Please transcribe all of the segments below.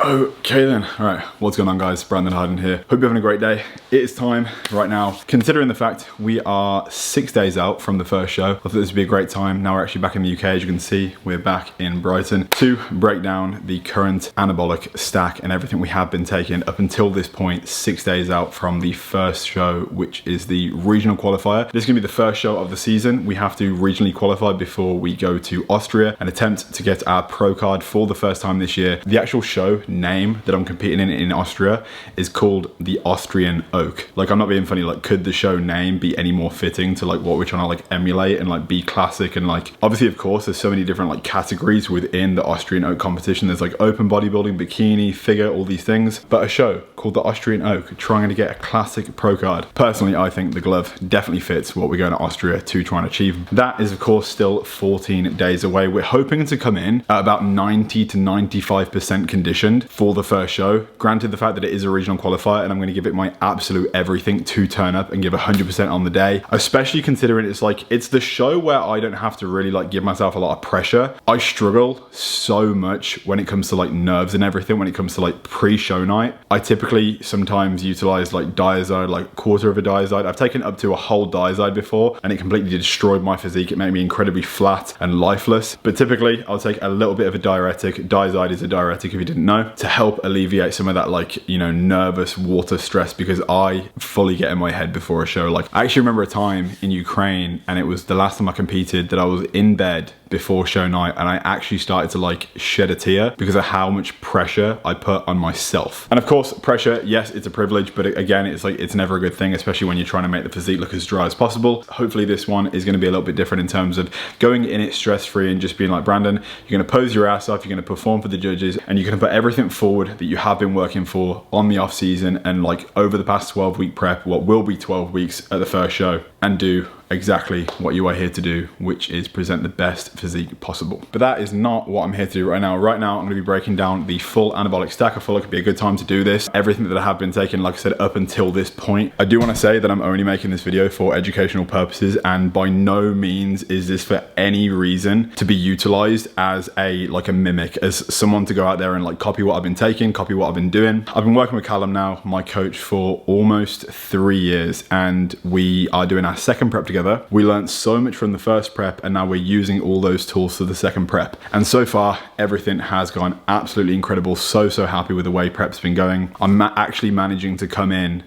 Okay then, alright, what's going on guys, Brandon Harden here. Hope you're having a great day. It is time right now, considering the fact we are 6 days out from the first show, I thought this would be a great time. Now we're actually back in the UK, as you can see, we're back in Brighton to break down the current anabolic stack and everything we have been taking up until this point, 6 days out from the first show, which is the regional qualifier. This is going to be the first show of the season. We have to regionally qualify before we go to Austria and attempt to get our pro card for the first time this year. The actual show name that I'm competing in Austria is called the Austrian Oak. Like, I'm not being funny, like, could the show name be any more fitting to like what we're trying to like emulate and like be classic? And like, obviously of course there's so many different like categories within the Austrian Oak competition. There's like open bodybuilding, bikini, figure, all these things, but a show called the Austrian Oak trying to get a classic pro card. Personally, I think the glove definitely fits what we're going to Austria to try and achieve. That is of course still 14 days away. We're hoping to come in at about 90 to 95% conditioned for the first show. Granted the fact that it is a regional qualifier, and I'm going to give it my absolute everything to turn up and give 100% on the day, especially considering it's the show where I don't have to really like give myself a lot of pressure. I struggle so much when it comes to like nerves and everything. When it comes to like pre-show night, I typically sometimes utilize like diazide, like quarter of a diazide. I've taken up to a whole diazide before and it completely destroyed my physique. It made me incredibly flat and lifeless, but typically I'll take a little bit of a diuretic. Diazide is a diuretic, if you didn't know, to help alleviate some of that like, you know, nervous water stress, because I fully get in my head before a show. Like, I actually remember a time in Ukraine, and it was the last time I competed, that I was in bed before show night and I actually started to like shed a tear because of how much pressure I put on myself. And of course, pressure, yes, it's a privilege, but again, it's like, it's never a good thing, especially when you're trying to make the physique look as dry as possible. Hopefully this one is going to be a little bit different in terms of going in it stress-free and just being like, Brandon, you're going to pose your ass off, you're going to perform for the judges, and you're going to put everything forward that you have been working for on the off season and like over the past 12-week prep, what will be 12 weeks at the first show, and do exactly what you are here to do, which is present the best physique possible. But that is not what I'm here to do right now. Right now, I'm gonna be breaking down the full anabolic stack. I feel like it'd be a good time to do this. Everything that I have been taking, like I said, up until this point. I do wanna say that I'm only making this video for educational purposes, and by no means is this for any reason to be utilized as a mimic, as someone to go out there and like copy what I've been taking, copy what I've been doing. I've been working with Callum now, my coach, for almost 3 years, and we are doing our second prep together. We learned so much from the first prep, and now we're using all those tools for the second prep. And so far, everything has gone absolutely incredible. So happy with the way prep's been going. I'm actually managing to come in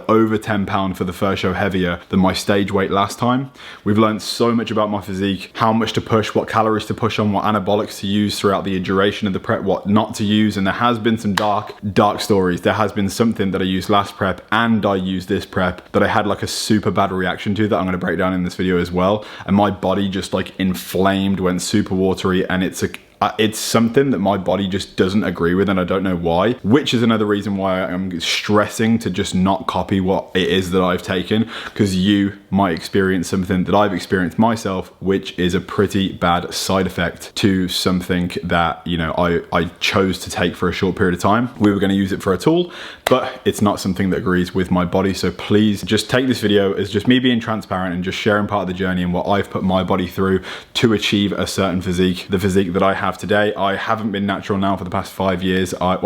over 10 pounds for the first show heavier than my stage weight last time. We've learned so much about my physique, how much to push, what calories to push on, what anabolics to use throughout the duration of the prep, what not to use. And there has been some dark stories. There has been something that I used last prep and I used this prep that I had like a super bad reaction to, that I'm going to break down in this video as well. And my body just like inflamed, went super watery, and it's something that my body just doesn't agree with, and I don't know why, which is another reason why I'm stressing to just not copy what it is that I've taken, because you might experience something that I've experienced myself, which is a pretty bad side effect to something that, you know, I chose to take for a short period of time. We were going to use it for a tool, but it's not something that agrees with my body. So please just take this video as just me being transparent and just sharing part of the journey and what I've put my body through to achieve a certain physique, the physique that I have today. I haven't been natural now for the past 5 years. I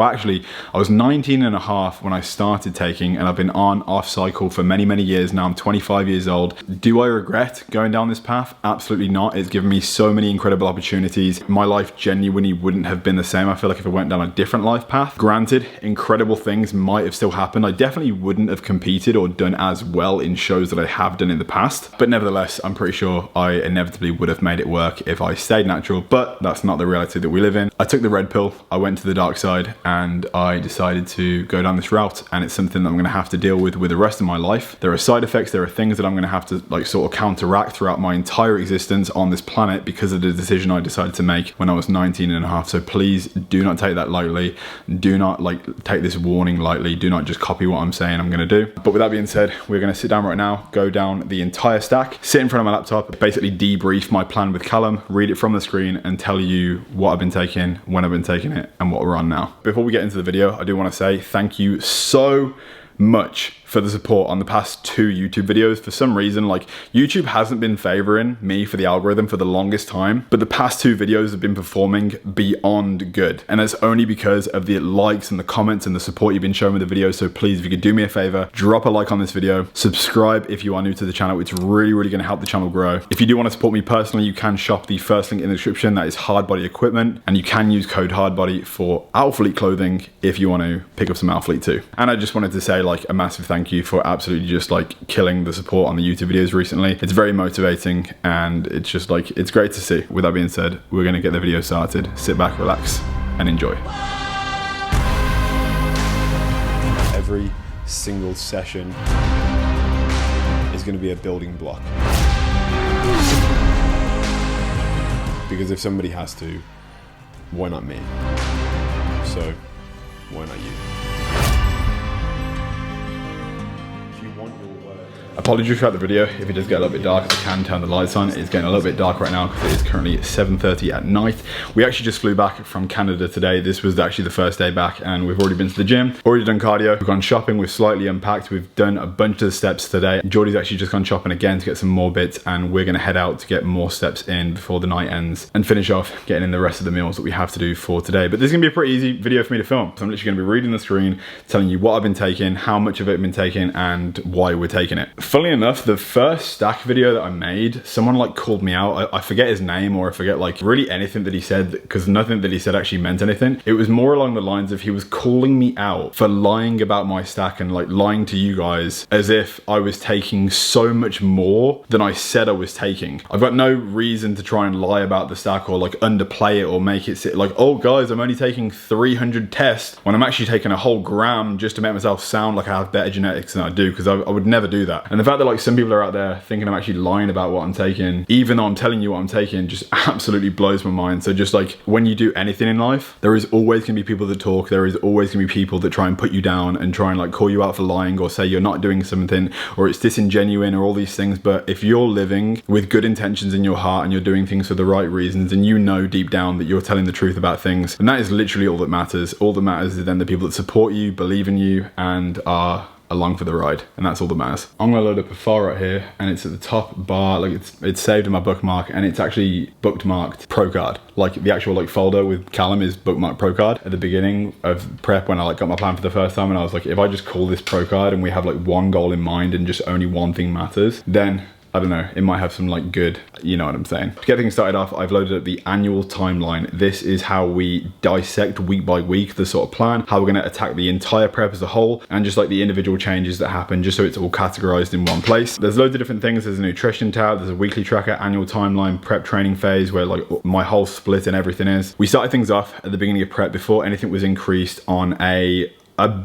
was 19 and a half when I started taking, and I've been on off cycle for many years now. I'm 25 years old. Do I regret going down this path? Absolutely not. It's given me so many incredible opportunities. My life genuinely wouldn't have been the same, I feel like, if I went down a different life path. Granted, incredible things might have still happened. I definitely wouldn't have competed or done as well in shows that I have done in the past, but nevertheless, I'm pretty sure I inevitably would have made it work if I stayed natural. But that's not the reality that we live in. I took the red pill, I went to the dark side, and I decided to go down this route, and it's something that I'm gonna have to deal with the rest of my life. There are side effects, there are things that I'm gonna have to like sort of counteract throughout my entire existence on this planet because of the decision I decided to make when I was 19 and a half. So please do not take that lightly. Do not like take this warning lightly. Do not just copy what I'm saying I'm gonna do. But with that being said, we're gonna sit down right now, go down the entire stack, sit in front of my laptop, basically debrief my plan with Callum, read it from the screen, and tell you what I've been taking, when I've been taking it, and what we're on now. Before we get into the video, I do want to say thank you so much for the support on the past 2 YouTube videos. For some reason, like, YouTube hasn't been favoring me for the algorithm for the longest time, but the past 2 videos have been performing beyond good. And that's only because of the likes and the comments and the support you've been showing with the videos. So please, if you could do me a favor, drop a like on this video, subscribe if you are new to the channel. It's really, really gonna help the channel grow. If you do wanna support me personally, you can shop the first link in the description. That is Hardbody equipment. And you can use code Hardbody for Outfleet clothing if you want to pick up some Outfleet too. And I just wanted to say, like, a massive thank you for absolutely just like killing the support on the YouTube videos recently. It's very motivating and it's just like, it's great to see. With that being said, we're gonna get the video started. Sit back, relax, and enjoy. Every single session is gonna be a building block. Because if somebody has to, why not me? So, why not you? Apologies throughout the video if it does get a little bit dark. I can turn the lights on. It's getting a little bit dark right now because it is currently 7:30 at night. We actually just flew back from Canada today. This was actually the first day back and we've already been to the gym, already done cardio. We've gone shopping, we've slightly unpacked. We've done a bunch of the steps today. Geordie's actually just gone shopping again to get some more bits and we're gonna head out to get more steps in before the night ends and finish off getting in the rest of the meals that we have to do for today. But this is gonna be a pretty easy video for me to film. So I'm literally gonna be reading the screen, telling you what I've been taking, how much of it I've been taking and why we're taking it. Funnily enough, the first stack video that I made, someone like called me out. I forget his name or I forget like really anything that he said because nothing that he said actually meant anything. It was more along the lines of he was calling me out for lying about my stack and like lying to you guys as if I was taking so much more than I said I was taking. I've got no reason to try and lie about the stack or like underplay it or make it sit like, oh guys, I'm only taking 300 tests when I'm actually taking a whole gram just to make myself sound like I have better genetics than I do, because I would never do that. And the fact that like some people are out there thinking I'm actually lying about what I'm taking, even though I'm telling you what I'm taking, just absolutely blows my mind. So just like when you do anything in life, there is always gonna be people that talk, there is always gonna be people that try and put you down and try and like call you out for lying or say you're not doing something or it's disingenuine or all these things. But if you're living with good intentions in your heart and you're doing things for the right reasons and you know deep down that you're telling the truth about things, and that is literally all that matters. All that matters is then the people that support you, believe in you and are along for the ride, and that's all that matters. I'm gonna load up a file right here and it's at the top bar, like it's saved in my bookmark and it's actually bookmarked pro card. Like the actual like folder with Callum is bookmarked pro card. At the beginning of prep when I like got my plan for the first time and I was like, if I just call this pro card and we have like one goal in mind and just only one thing matters, then I don't know, it might have some like good, you know what I'm saying. To get things started off, I've loaded up the annual timeline. This is how we dissect week by week the sort of plan, how we're gonna attack the entire prep as a whole, and just like the individual changes that happen, just so it's all categorized in one place. There's loads of different things. There's a nutrition tab, there's a weekly tracker, annual timeline, prep training phase, where like my whole split and everything is. We started things off at the beginning of prep before anything was increased on a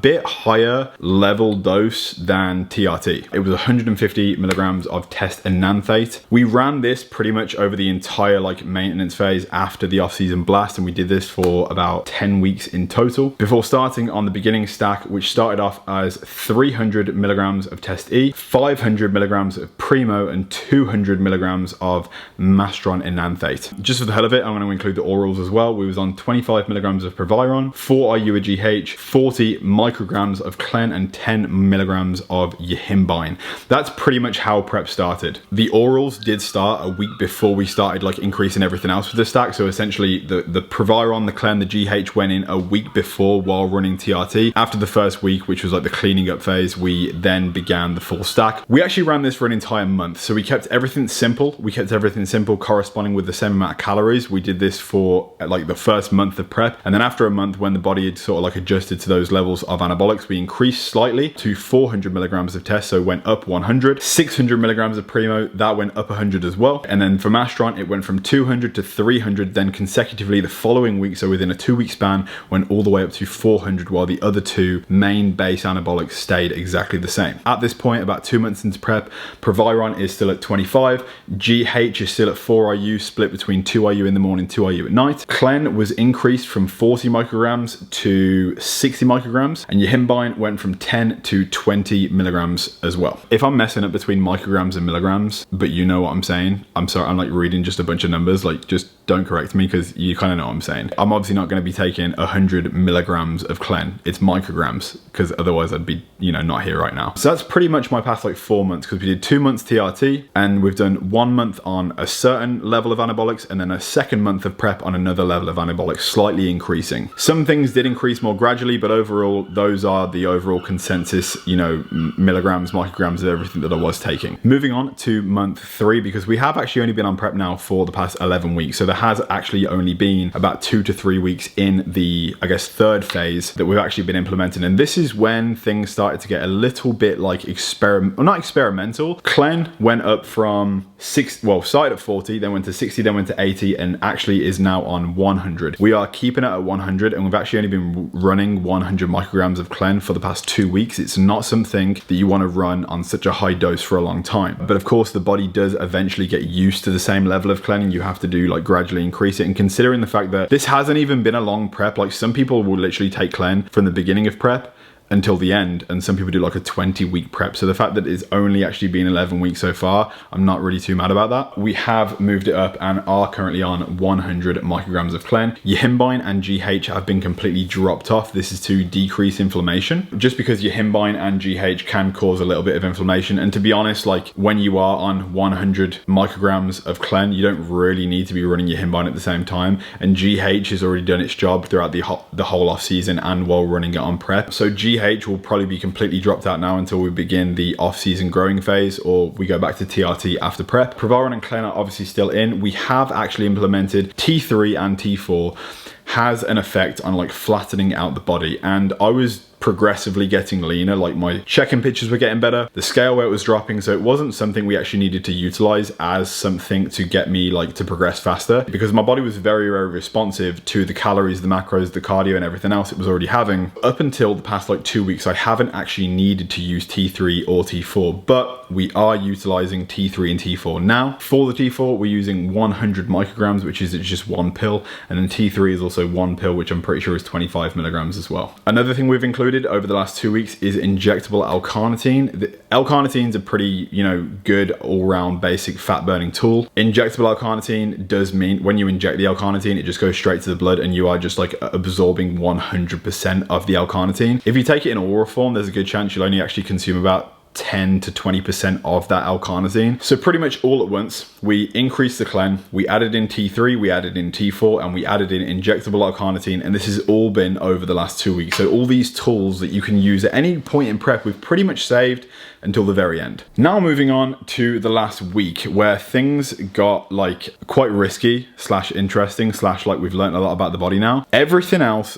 bit higher level dose than TRT. It was 150 milligrams of test enanthate. We ran this pretty much over the entire like maintenance phase after the off-season blast, and we did this for about 10 weeks in total before starting on the beginning stack, which started off as 300 milligrams of test E, 500 milligrams of Primo, and 200 milligrams of Mastron enanthate. Just for the hell of it, I'm going to include the orals as well. We was on 25 milligrams of Proviron, 4 IU of GH, 40 micrograms of Tren, and 10 milligrams of Yihimbine. That's pretty much how prep started. The orals did start a week before we started like increasing everything else with the stack. So essentially the Proviron, the Tren, the GH went in a week before while running TRT. After the first week, which was like the cleaning up phase, we then began the full stack. We actually ran this for an entire month. So we kept everything simple. We kept everything simple corresponding with the same amount of calories. We did this for like the first month of prep. And then after a month, when the body had sort of like adjusted to those levels of anabolics, we increased slightly to 400 milligrams of test, so went up 100. 600 milligrams of Primo, that went up 100 as well. And then for Mastron, it went from 200 to 300, then consecutively the following week, so within a 2-week span, went all the way up to 400, while the other two main base anabolics stayed exactly the same. At this point, about 2 months into prep, Proviron is still at 25, GH is still at 4 IU, split between 2 IU in the morning, 2 IU at night. Tren was increased from 40 micrograms to 60 micrograms, and Yihimbine went from 10 to 20 milligrams as well. If I'm messing up between micrograms and milligrams, but you know what I'm saying, I'm sorry, I'm like reading just a bunch of numbers, like just don't correct me because you kind of know what I'm saying. I'm obviously not going to be taking 100 milligrams of Clen. It's micrograms, because otherwise I'd be, you know, not here right now. So that's pretty much my past like 4 months, because we did 2 months TRT and we've done 1 month on a certain level of anabolics and then a second month of prep on another level of anabolics, slightly increasing. Some things did increase more gradually, but overall, those are the overall consensus, you know, milligrams, micrograms of everything that I was taking. Moving on to month 3, because we have actually only been on prep now for the past 11 weeks. So there has actually only been about 2 to 3 weeks in the, I guess, third phase that we've actually been implementing. And this is when things started to get a little bit like not experimental. Clen went up from started at 40, then went to 60, then went to 80, and actually is now on 100. We are keeping it at 100, and we've actually only been running 100 micrograms of Clen for the past 2 weeks. It's not something that you want to run on such a high dose for a long time. But of course, the body does eventually get used to the same level of Clen, and you have to do like gradually increase it. And considering the fact that this hasn't even been a long prep, like some people will literally take Clen from the beginning of prep until the end, and some people do like a 20-week prep. So the fact that it's only actually been 11 weeks so far, I'm not really too mad about that. We have moved it up and are currently on 100 micrograms of Clen. Yohimbine and GH have been completely dropped off. This is to decrease inflammation, just because Yohimbine and GH can cause a little bit of inflammation. And to be honest, like when you are on 100 micrograms of Clen, you don't really need to be running Yohimbine at the same time. And GH has already done its job throughout the whole off season and while running it on prep. So GH will probably be completely dropped out now until we begin the off-season growing phase, or we go back to TRT after prep. Provaron and Clen are obviously still in. We have actually implemented T3 and T4 has an effect on like flattening out the body, and I was progressively getting leaner. Like my check-in pictures were getting better, the scale weight was dropping, so it wasn't something we actually needed to utilize as something to get me like to progress faster, because my body was very, very responsive to the calories, the macros, the cardio and everything else it was already having. Up until the past like 2 weeks, I haven't actually needed to use T3 or T4, but we are utilizing T3 and T4 now. For the T4, we're using 100 micrograms, which is just 1 pill, and then T3 is also 1 pill, which I'm pretty sure is 25 milligrams as well. Another thing we've included over the last 2 weeks is injectable L-carnitine. The L-carnitine is a pretty, you know, good all-round basic fat burning tool. Injectable L-carnitine does mean when you inject the L-carnitine, it just goes straight to the blood and you are just like absorbing 100% of the L-carnitine. If you take it in oral form, there's a good chance you'll only actually consume about 10 to 20% of that L-carnitine. So pretty much all at once, we increased the Clen, we added in T3, we added in T4, and we added in injectable L-carnitine, and this has all been over the last 2 weeks. So all these tools that you can use at any point in prep, we've pretty much saved until the very end. Now moving on to the last week, where things got like quite risky slash interesting slash like we've learned a lot about the body now. Everything else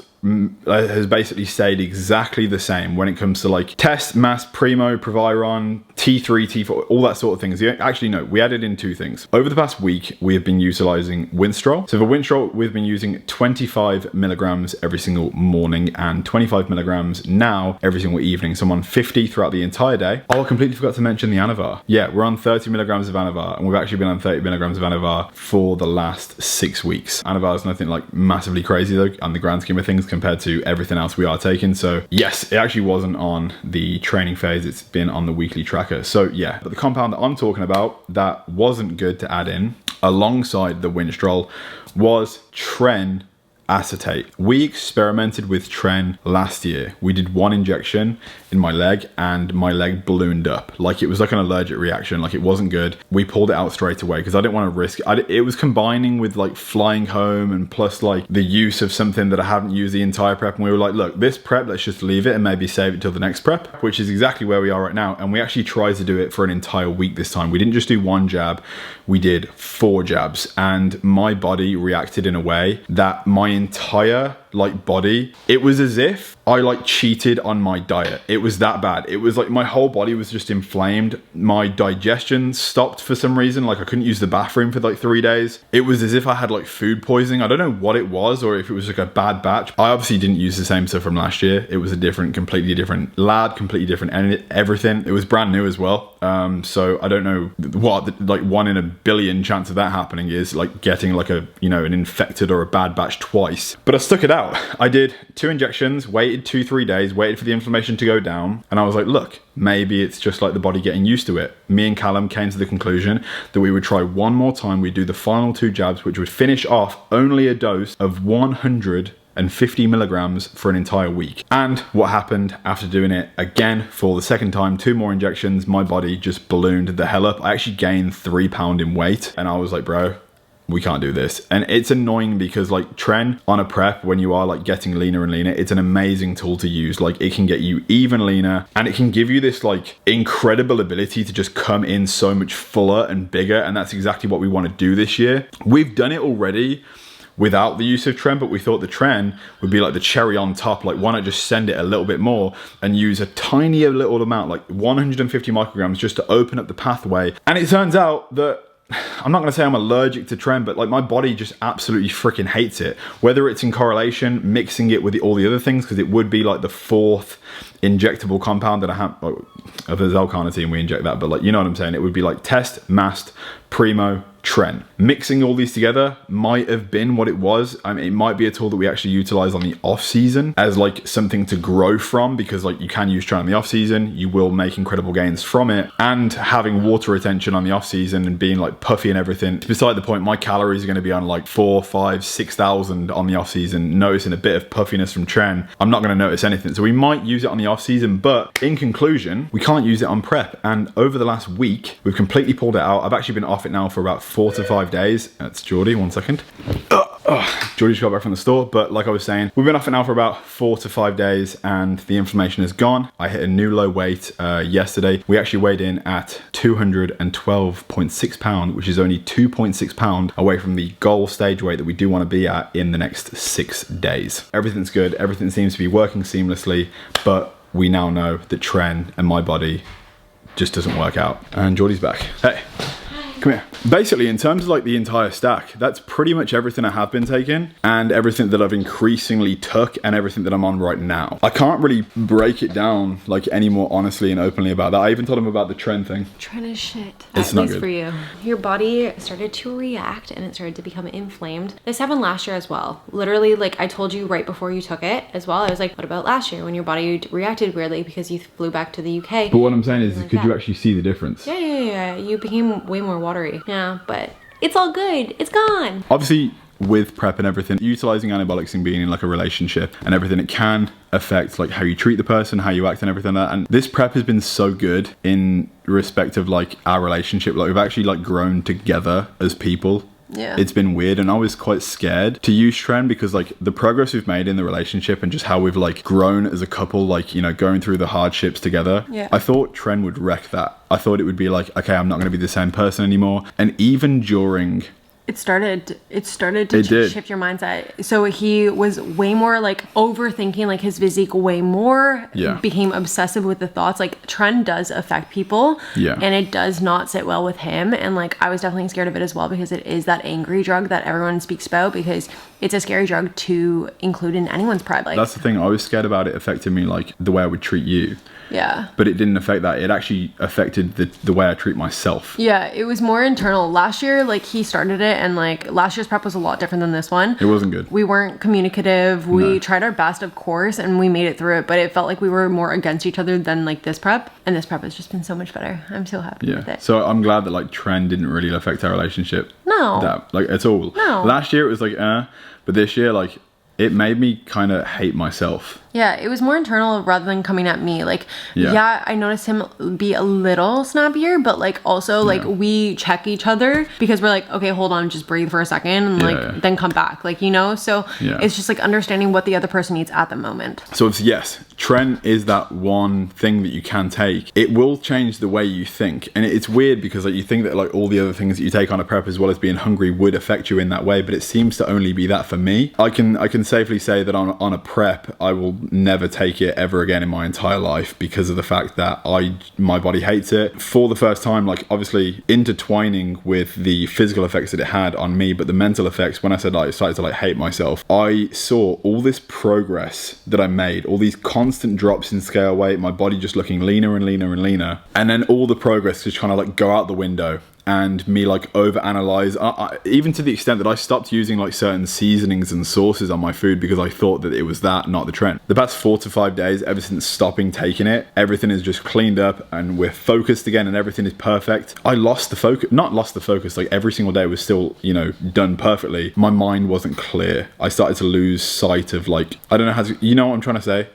has basically stayed exactly the same when it comes to like test, mass, primo, proviron, T3, T4, all that sort of things. Actually, no, we added in 2 things. Over the past week, we have been utilizing Winstrol. So for Winstrol, we've been using 25 milligrams every single morning and 25 milligrams now every single evening. So I'm on 50 throughout the entire day. Oh, I completely forgot to mention the Anavar. Yeah, we're on 30 milligrams of Anavar, and we've actually been on 30 milligrams of Anavar for the last 6 weeks. Anavar is nothing like massively crazy though, on the grand scheme of things, compared to everything else we are taking. So yes, it actually wasn't on the training phase, it's been on the weekly tracker. So yeah, but the compound that I'm talking about that wasn't good to add in alongside the Winstrol was Tren acetate. We experimented with Tren last year. We did 1 injection in my leg and my leg ballooned up. Like it was like an allergic reaction, like it wasn't good. We pulled it out straight away because I didn't want to risk it. It was combining with like flying home and plus like the use of something that I haven't used the entire prep. And we were like, look, this prep, let's just leave it and maybe save it till the next prep, which is exactly where we are right now. And we actually tried to do it for an entire week this time. We didn't just do 1 jab, we did 4 jabs, and my body reacted in a way that my entire like body, it was as if I like cheated on my diet. It was that bad. It was like my whole body was just inflamed. My digestion stopped for some reason. Like I couldn't use the bathroom for like 3 days. It was as if I had like food poisoning. I don't know what it was, or if it was like a bad batch. I obviously didn't use the same stuff from last year. It was a completely different lab, completely different everything. It was brand new as well. So I don't know what like 1 in a billion chance of that happening is, like getting like a, you know, an infected or a bad batch twice. But I stuck it out. out. I did 2 injections, waited 2-3 days, waited for the inflammation to go down. And I was like, look, maybe it's just like the body getting used to it. Me and Callum came to the conclusion that we would try one more time. We'd do the final 2 jabs, which would finish off only a dose of 150 milligrams for an entire week. And what happened after doing it again for the second time, 2 more injections, my body just ballooned the hell up. I actually gained 3 pounds in weight. And I was like, bro, we can't do this. And it's annoying because like Tren on a prep, when you are like getting leaner and leaner, it's an amazing tool to use. Like it can get you even leaner, and it can give you this like incredible ability to just come in so much fuller and bigger. And that's exactly what we want to do this year. We've done it already without the use of Tren, but we thought the Tren would be like the cherry on top. Like, why not just send it a little bit more and use a tiny little amount, like 150 micrograms, just to open up the pathway. And it turns out that I'm not going to say I'm allergic to Tren, but like my body just absolutely freaking hates it. Whether it's in correlation, mixing it with all the other things, because it would be like the 4th injectable compound that I have, like, of the L-carnitine, we inject that, but like, you know what I'm saying? It would be like Test, Mast, Primo, Tren. Mixing all these together might have been what it was. I mean, it might be a tool that we actually utilize on the off season as like something to grow from, because like you can use Tren on the off season, you will make incredible gains from it, and having water retention on the off season and being like puffy and everything. It's beside the point. My calories are going to be on like 4, 5, 6,000 on the off season, noticing a bit of puffiness from Tren. I'm not going to notice anything. So we might use it on the off season, but in conclusion, we can't use it on prep. And over the last week, we've completely pulled it out. I've actually been off it now for about 4 to 5 days. That's Geordie, 1 second. Geordie just got back from the store, but like I was saying, we've been off it now for about 4 to 5 days and the inflammation is gone. I hit a new low weight yesterday. We actually weighed in at 212.6 pounds, which is only 2.6 pounds away from the goal stage weight that we do want to be at in the next 6 days. Everything's good. Everything seems to be working seamlessly, but we now know that Tren and my body just doesn't work out. And Geordie's back. Hey. Come here. Basically, in terms of like the entire stack, that's pretty much everything I have been taking and everything that I've increasingly took and everything that I'm on right now. I can't really break it down like any more honestly and openly about that. I even told him about the Tren thing. Tren is shit. It's not good for you. Your body started to react and it started to become inflamed. This happened last year as well. Literally, like I told you right before you took it as well. I was like, what about last year when your body reacted weirdly because you flew back to the UK? But what I'm saying is, could you actually see the difference? Yeah. You became way more watery. Yeah, but it's all good. It's gone. Obviously, with prep and everything, utilizing anabolics and being in like a relationship and everything, it can affect like how you treat the person, how you act and everything like that. And this prep has been so good in respect of like our relationship. Like we've actually like grown together as people. Yeah. It's been weird, and I was quite scared to use Tren because like the progress we've made in the relationship and just how we've like grown as a couple, like, you know, going through the hardships together. Yeah. I thought Tren would wreck that. I thought it would be like, okay, I'm not going to be the same person anymore. And even during it started to shift your mindset. So he was way more like overthinking like his physique way more. Yeah. Became obsessive with the thoughts. Like Tren does affect people. Yeah. And it does not sit well with him. And like I was definitely scared of it as well because it is that angry drug that everyone speaks about because it's a scary drug to include in anyone's prep. Like that's the thing. I was scared about it affecting me like the way I would treat you. Yeah. But it didn't affect that. It actually affected the way I treat myself. Yeah, it was more internal. Last year, like he started it and like last year's prep was a lot different than this one. It wasn't good. We weren't communicative. We tried our best, of course, and we made it through it, but it felt like we were more against each other than like this prep. And this prep has just been so much better. I'm so happy with it. So I'm glad that like Tren didn't really affect our relationship. No. That like at all. No. Last year it was like but this year like it made me kind of hate myself. Yeah, it was more internal rather than coming at me. Like, yeah, I noticed him be a little snappier, but like also like we check each other because we're like, okay, hold on, just breathe for a second and like then come back. Like, you know, so it's just like understanding what the other person needs at the moment. So it's, yes, Tren is that one thing that you can take. It will change the way you think. And it's weird because like you think that like all the other things that you take on a prep as well as being hungry would affect you in that way, but it seems to only be that for me. I can safely say that on a prep, I will never take it ever again in my entire life because of the fact that my body hates it. For the first time, like obviously intertwining with the physical effects that it had on me, but the mental effects, when I said I started to like hate myself, I saw all this progress that I made, all these constant drops in scale weight, my body just looking leaner and leaner and leaner, and then all the progress just kind of like go out the window. and me like overanalyze, even to the extent that I stopped using like certain seasonings and sauces on my food because I thought that it was that, not the Tren. The past 4 to 5 days, ever since stopping taking it, everything is just cleaned up and we're focused again and everything is perfect. I lost the focus, not lost the focus, like every single day was still, you know, done perfectly. My mind wasn't clear. I started to lose sight of like, I don't know how to, you know what I'm trying to say?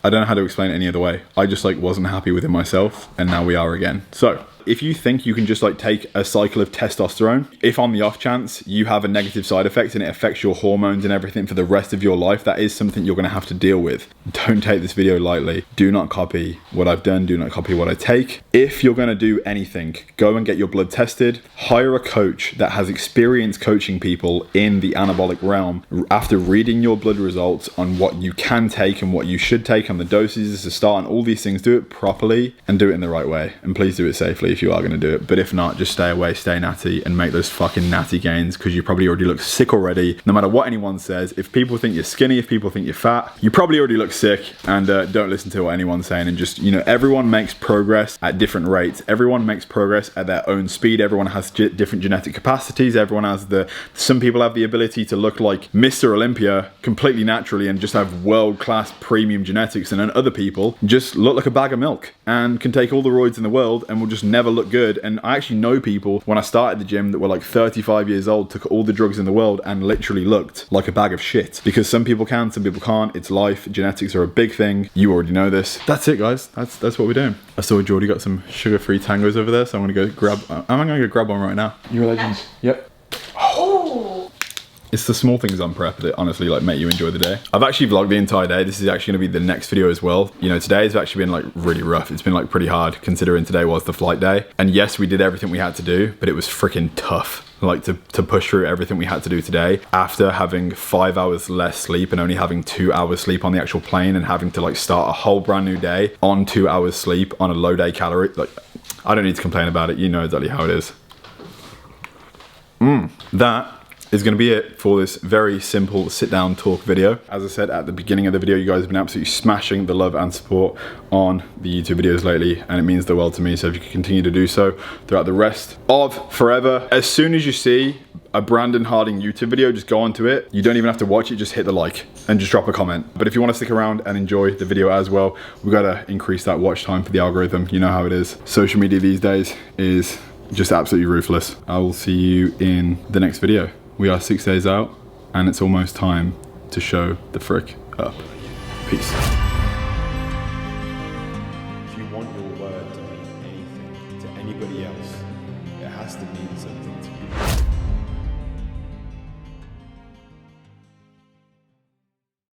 I don't know how to explain it any other way. I just like wasn't happy within myself, and now we are again. So if you think you can just like take a cycle of testosterone, if on the off chance you have a negative side effect and it affects your hormones and everything for the rest of your life, that is something you're gonna have to deal with. Don't take this video lightly. Do not copy what I've done, do not copy what I take. If you're gonna do anything, go and get your blood tested, hire a coach that has experience coaching people in the anabolic realm. After reading your blood results on what you can take and what you should take, on the dosages to start and all these things, do it properly and do it in the right way. And please do it safely if you are going to do it. But if not, just stay away, stay natty, and make those fucking natty gains, because you probably already look sick already. No matter what anyone says, if people think you're skinny, if people think you're fat, you probably already look sick. And don't listen to what anyone's saying, and just, you know, everyone makes progress at different rates. Everyone makes progress at their own speed. Everyone has different genetic capacities. Everyone has some people have the ability to look like Mr. Olympia completely naturally and just have world-class premium genetics, and then other people just look like a bag of milk and can take all the roids in the world and will just never look good. And I actually know people when I started the gym that were like 35 years old, took all the drugs in the world and literally looked like a bag of shit, because some people can, some people can't. It's life. Genetics are a big thing. You already know this. That's it, guys. That's what we're doing. I saw Geordie got some sugar-free tangos over there, so I'm gonna go grab. I'm gonna go grab one right now. You're a legend. Yep. Oh. It's the small things on prep that honestly like make you enjoy the day. I've actually vlogged the entire day. This is actually gonna be the next video as well. You know, today has actually been like really rough. It's been like pretty hard considering today was the flight day. And yes, we did everything we had to do, but it was freaking tough. Like to push through everything we had to do today after having 5 hours less sleep and only having 2 hours sleep on the actual plane, and having to like start a whole brand new day on 2 hours sleep on a low day calorie. Like, I don't need to complain about it. You know exactly how it is. That is going to be it for this very simple sit down talk video. As I said at the beginning of the video, you guys have been absolutely smashing the love and support on the YouTube videos lately, and it means the world to me. So if you can continue to do so throughout the rest of forever, as soon as you see a Brandon Harding YouTube video, just go onto it. You don't even have to watch it, just hit the like and just drop a comment. But if you want to stick around and enjoy the video as well, we've got to increase that watch time for the algorithm. You know how it is. Social media these days is just absolutely ruthless. I will see you in the next video. We are 6 days out, and it's almost time to show the frick up. Peace. If you want your word to mean anything to anybody else, it has to mean something to you.